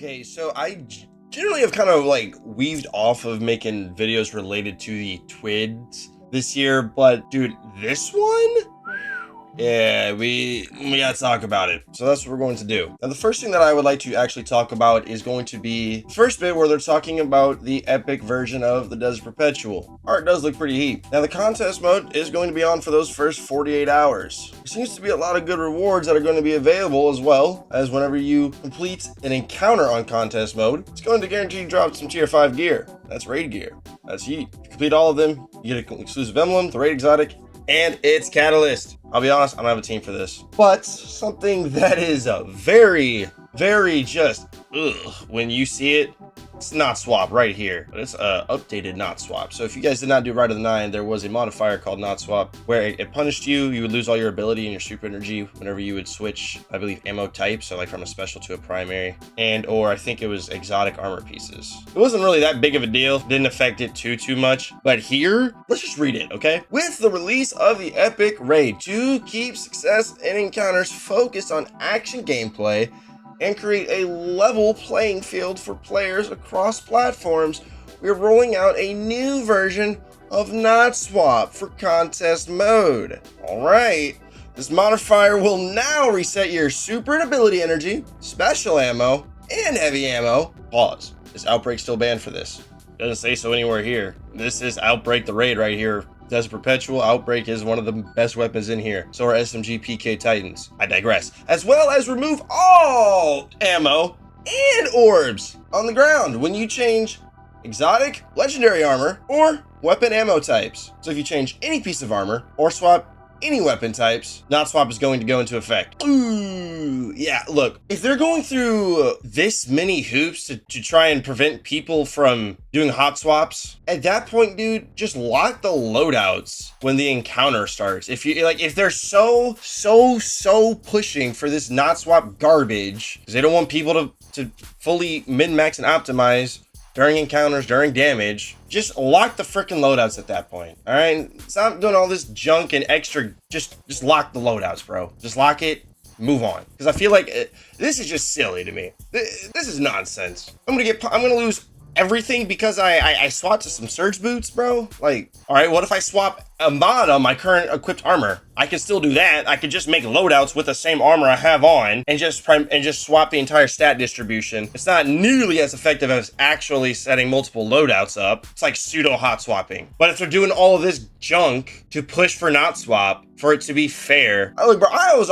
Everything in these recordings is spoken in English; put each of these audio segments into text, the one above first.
Okay, so generally have kind of like weaved off of making videos related to the Twids this year, but dude, this one? Yeah, we gotta talk about it. So that's what we're going to do. Now, the first thing that I would like to actually talk about is going to be the first bit where they're talking about the epic version of the Desert Perpetual. Art does look pretty heat. Now, the contest mode is going to be on for those first 48 hours. There seems to be a lot of good rewards that are going to be available, as well as whenever you complete an encounter on contest mode, it's going to guarantee you drop some tier 5 gear. That's raid gear. That's heat. If you complete all of them, you get an exclusive emblem, the raid exotic, and its catalyst. I'll be honest, I don't have a team for this, but something that is a very just when you see it, it's not swap right here, but it's a updated not swap. So if you guys did not do Ride of the Nine, there was a modifier called not swap where it punished you. You would lose all your ability and your super energy whenever you would switch, I believe, ammo type, so like from a special to a primary, and or I think it was exotic armor pieces. It wasn't really that big of a deal, didn't affect it too much, but here, let's just read it, okay? With the release of the epic raid, to keep success in encounters focused on action gameplay and create a level playing field for players across platforms, we're rolling out a new version of Not Swap for contest mode. Alright, this modifier will now reset your super and ability energy, special ammo, and heavy ammo. Pause. Is Outbreak still banned for this? Doesn't say so anywhere here. This is Outbreak the raid right here. Desert Perpetual. Outbreak is one of the best weapons in here. So are SMG PK Titans. I digress. As well as remove all ammo and orbs on the ground when you change exotic, legendary armor, or weapon ammo types. So if you change any piece of armor or swap any weapon types, not swap is going to go into effect. Ooh, yeah, look, if they're going through this many hoops to try and prevent people from doing hot swaps, at that point, dude, just lock the loadouts when the encounter starts. If they're so pushing for this not swap garbage, because they don't want people to fully min-max and optimize during encounters, during damage, just lock the freaking loadouts at that point. All right, stop doing all this junk and extra. Just lock the loadouts, bro. Just lock it. Move on, because I feel like this is just silly to me. This is nonsense. I'm gonna lose everything because I swapped to some surge boots, bro. Like, all right, what if I swap a mod on my current equipped armor? I can still do that. I could just make loadouts with the same armor I have on and just swap the entire stat distribution. It's not nearly as effective as actually setting multiple loadouts up. It's like pseudo hot swapping. But if they're doing all of this junk to push for not swap, for it to be fair, look, bro, I was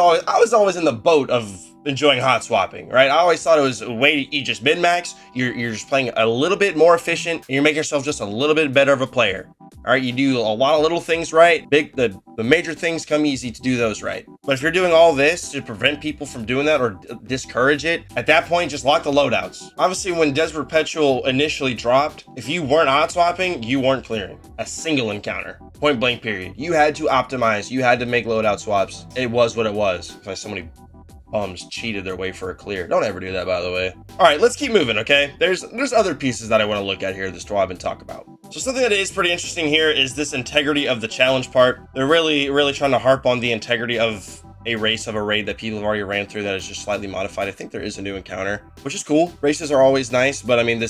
always in the boat of enjoying hot swapping, right? I always thought it was a way you just min-max, you're just playing a little bit more efficient, and you're making yourself just a little bit better of a player. All right, you do a lot of little things right. The major things come easy to do those right. But if you're doing all this to prevent people from doing that or discourage it, at that point, just lock the loadouts. Obviously, when Desert Perpetual initially dropped, if you weren't hot swapping, you weren't clearing a single encounter. Point blank period. You had to optimize. You had to make loadout swaps. It was what it was. If somebody bums cheated their way for a clear. Don't ever do that, by the way. All right, let's keep moving, okay? There's other pieces that I want to look at here, this draw and talk about. So something that is pretty interesting here is this integrity of the challenge part. They're really trying to harp on the integrity of a race of a raid that people have already ran through that is just slightly modified. I think there is a new encounter, which is cool. Races are always nice, but I mean, I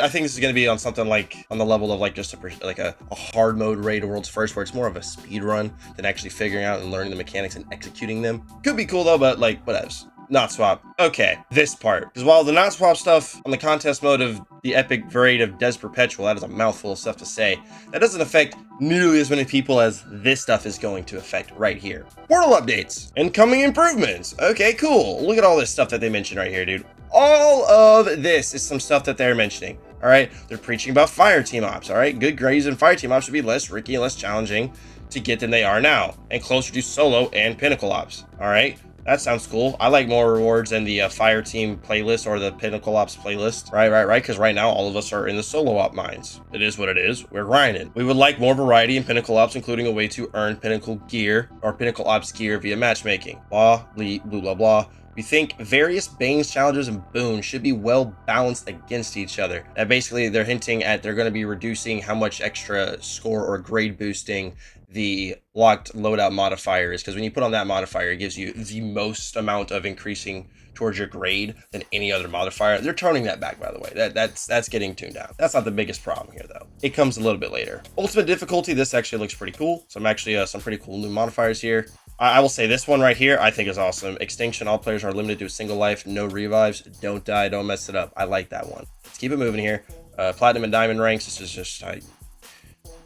think this is going to be on something like on the level of like just a hard mode raid world's first, where it's more of a speed run than actually figuring out and learning the mechanics and executing them. Could be cool though, but like whatevs. Not swap. Okay, this part. Because while the not swap stuff on the contest mode of the epic raid of Des Perpetual, that is a mouthful of stuff to say, that doesn't affect nearly as many people as this stuff is going to affect right here. Portal updates. Incoming improvements. Okay, cool. Look at all this stuff that they mentioned right here, dude. All of this is some stuff that they're mentioning. All right, they're preaching about fire team ops. All right, good grades in fire team ops should be less risky and less challenging to get than they are now, and closer to solo and pinnacle ops. All right, that sounds cool. I like more rewards in the fire team playlist or the pinnacle ops playlist. Right. Because right now all of us are in the solo op mines. It is what it is. We're grinding. We would like more variety in pinnacle ops, including a way to earn pinnacle gear or pinnacle ops gear via matchmaking. Blah, blah, blah. We think various bangs, challenges, and boons should be well balanced against each other. That basically they're hinting at they're going to be reducing how much extra score or grade boosting the locked loadout modifier is, because when you put on that modifier, it gives you the most amount of increasing towards your grade than any other modifier. They're toning that back, by the way. That's getting tuned down. That's not the biggest problem here, though. It comes a little bit later. Ultimate difficulty, this actually looks pretty cool. Some actually some pretty cool new modifiers here. I will say this one right here, I think is awesome. Extinction, all players are limited to a single life, no revives, don't die, don't mess it up. I like that one. Let's keep it moving here. Platinum and diamond ranks, this is just,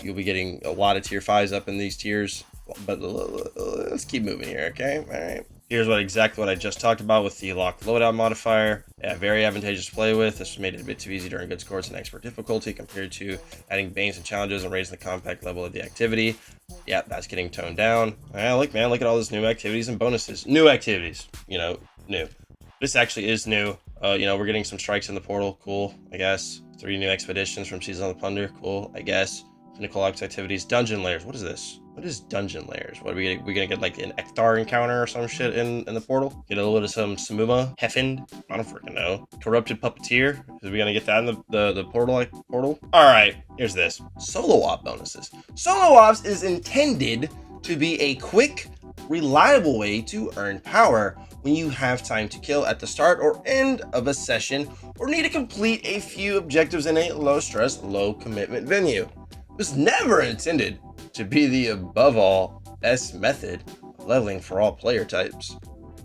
you'll be getting a lot of tier 5s up in these tiers, but let's keep moving here, okay? All right. Here's exactly what I just talked about with the locked loadout modifier. Yeah, very advantageous to play with. This made it a bit too easy during good scores and expert difficulty compared to adding banes and challenges and raising the compact level of the activity. Yeah, that's getting toned down. Look, man, look at all those new activities and bonuses. New activities, you know, new. This actually is new. You know, we're getting some strikes in the portal. Cool, I guess. 3 new expeditions from Season of the Plunder. Cool, I guess. Pinnacle Ops activities. Dungeon layers. What is this? What is dungeon layers? What are we getting? We're gonna get like an Ektar encounter or some shit in the portal? Get a little bit of some Samuma, Heffend. I don't freaking know. Corrupted Puppeteer. Is we gonna get that in the portal? All right, here's this. Solo op bonuses. Solo ops is intended to be a quick, reliable way to earn power when you have time to kill at the start or end of a session or need to complete a few objectives in a low stress, low commitment venue. It was never intended to be the above all best method of leveling for all player types.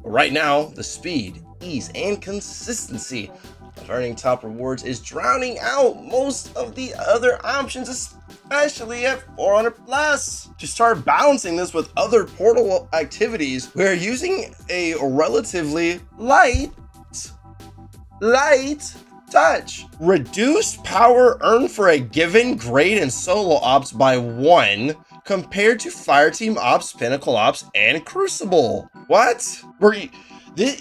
But right now, the speed, ease, and consistency of earning top rewards is drowning out most of the other options, especially at 400 plus. To start balancing this with other portal activities, we're using a relatively light touch. Reduce power earned for a given grade in solo ops by 1 compared to Fireteam Ops, Pinnacle Ops, and Crucible. What? This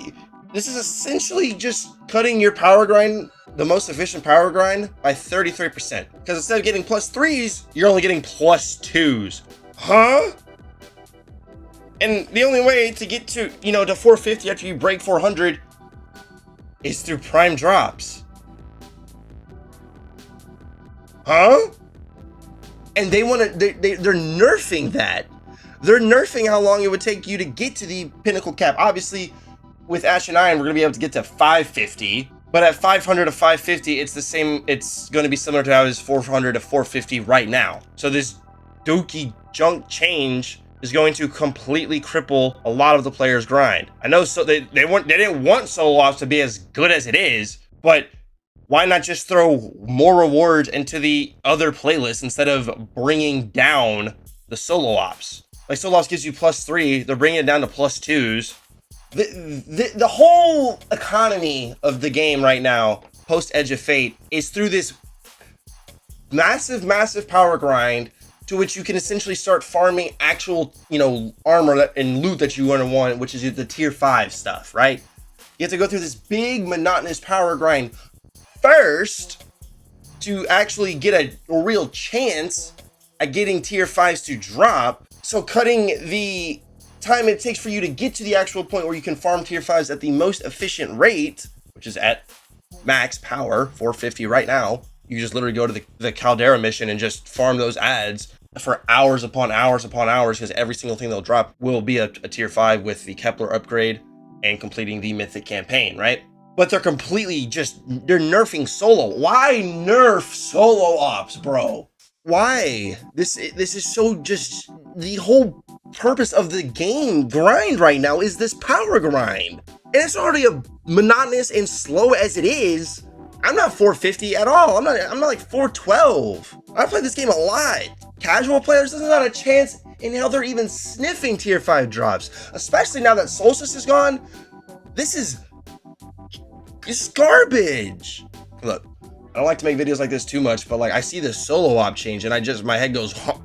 is essentially just cutting your power grind, the most efficient power grind, by 33%. Because instead of getting +3s, you're only getting +2s. Huh? And the only way to get to, you know, to 450 after you break 400 is through prime drops. Huh? And they want to, they're nerfing that. They're nerfing how long it would take you to get to the pinnacle cap. Obviously, with Ash and Iron, we're going to be able to get to 550. But at 500 to 550, it's the same. It's going to be similar to how it is 400 to 450 right now. So this dookie junk change is going to completely cripple a lot of the players' grind. I know, so they didn't want solo ops to be as good as it is, but why not just throw more rewards into the other playlists instead of bringing down the solo ops? Like, solo ops gives you +3, they're bringing it down to +2s. The whole economy of the game right now, post Edge of Fate, is through this massive power grind to which you can essentially start farming actual, you know, armor and loot that you want, which is the tier 5 stuff, right? You have to go through this big monotonous power grind first to actually get a real chance at getting tier 5s to drop. So cutting the time it takes for you to get to the actual point where you can farm tier 5s at the most efficient rate, which is at max power, 450 right now. You just literally go to the Caldera mission and just farm those ads for hours upon hours upon hours, because every single thing they'll drop will be a tier 5 with the Kepler upgrade and completing the mythic campaign, right? But they're completely they're nerfing solo. Why nerf solo ops, bro? Why? This is so just, the whole purpose of the game grind right now is this power grind. And it's already a monotonous and slow as it is. I'm not 450 at all. I'm not like 412. I play this game a lot. Casual players, this is not a chance in hell they're even sniffing tier 5 drops. Especially now that Solstice is gone. This is garbage. Look, I don't like to make videos like this too much, but like, I see this solo op change and my head goes, huh?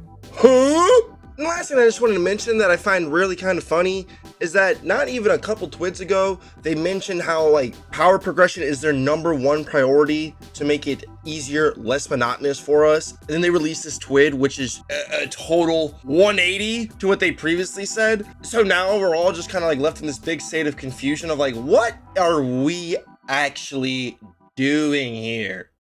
And last thing I just wanted to mention that I find really kind of funny is that not even a couple twids ago, they mentioned how like power progression is their #1 priority to make it easier, less monotonous for us. And then they released this twid, which is a total 180 to what they previously said. So now we're all just kind of like left in this big state of confusion of like, what are we actually doing here?